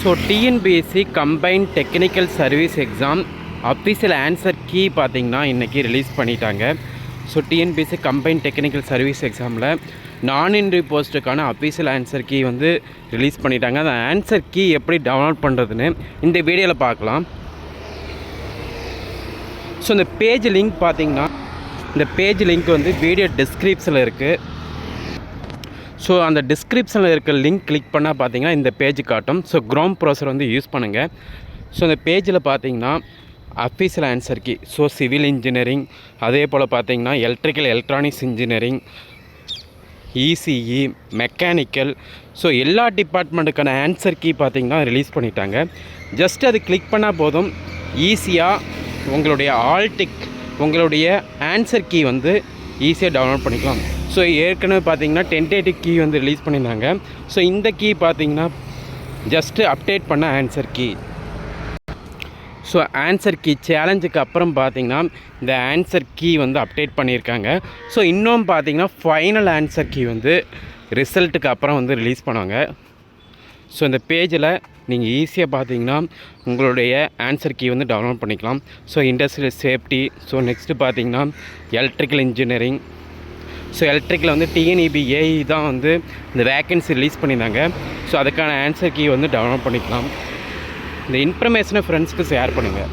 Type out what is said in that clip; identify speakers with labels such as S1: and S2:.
S1: So TNPSC combined technical service exam official answer key பார்த்திங்கன்னா இன்றைக்கி release பண்ணிட்டாங்க. So TNPSC combined technical service எக்ஸாமில் நான் இன்ட்ரி போஸ்ட்டுக்கான அஃபீஷியல் ஆன்சர் கீ வந்து ரிலீஸ் பண்ணிட்டாங்க. அந்த ஆன்சர் கீ எப்படி டவுன்லோட் பண்ணுறதுன்னு இந்த வீடியோவில் பார்க்கலாம். ஸோ இந்த பேஜ் லிங்க் பார்த்திங்கன்னா இந்த பேஜ் லிங்க் வந்து வீடியோ டிஸ்கிரிப்ஷனில் இருக்குது. ஸோ அந்த டிஸ்கிரிப்ஷனில் இருக்க லிங்க் கிளிக் பண்ணால் பார்த்தீங்கன்னா இந்த பேஜ் காட்டும். ஸோ க்ரோம் ப்ரௌசர் வந்து யூஸ் பண்ணுங்கள். ஸோ இந்த பேஜில் பார்த்தீங்கன்னா official answer key, so civil engineering, அதே போல் பார்த்தீங்கன்னா electrical electronics engineering, ECE, mechanical, so எல்லா டிபார்ட்மெண்ட்டுக்கான ஆன்சர் கீ பார்த்திங்கன்னா ரிலீஸ் பண்ணிட்டாங்க. ஜஸ்ட் அது கிளிக் பண்ணால் போதும், ஈஸியாக உங்களுடைய ஆல்டிக் உங்களுடைய ஆன்சர் கீ வந்து ஈஸியாக டவுன்லோட் பண்ணிக்கலாம். ஸோ ஏற்கனவே பார்த்தீங்கன்னா டென்டேட்டிவ் கீ வந்து ரிலீஸ் பண்ணியிருந்தாங்க. ஸோ இந்த கீ பார்த்தீங்கன்னா ஜஸ்ட்டு அப்டேட் பண்ண answer key. So answer key சேலஞ்சுக்கு அப்புறம் பார்த்தீங்கன்னா இந்த ஆன்சர் கீ வந்து அப்டேட் பண்ணியிருக்காங்க. ஸோ இன்னும் பார்த்தீங்கன்னா ஃபைனல் ஆன்சர் கீ வந்து ரிசல்ட்டுக்கு அப்புறம் வந்து ரிலீஸ் பண்ணுவாங்க. ஸோ இந்த பேஜில் நீங்கள் ஈஸியாக பார்த்தீங்கன்னா உங்களுடைய ஆன்சர் கீ வந்து டவுன்லோட் பண்ணிக்கலாம். So industrial safety, so next பார்த்தீங்கன்னா எலக்ட்ரிக்கல் இன்ஜினியரிங், ஸோ எலக்ட்ரிக்கில் வந்து டிஎன்இபி ஏஇ தான் வந்து இந்த வேக்கன்சி ரிலீஸ் பண்ணியிருந்தாங்க. ஸோ அதுக்கான ஆன்சர் கீ வந்து டவுன்லோட் பண்ணிக்கலாம். இந்த இன்ஃபர்மேஷனை ஃப்ரெண்ட்ஸ்க்கு ஷேர் பண்ணுங்கள்.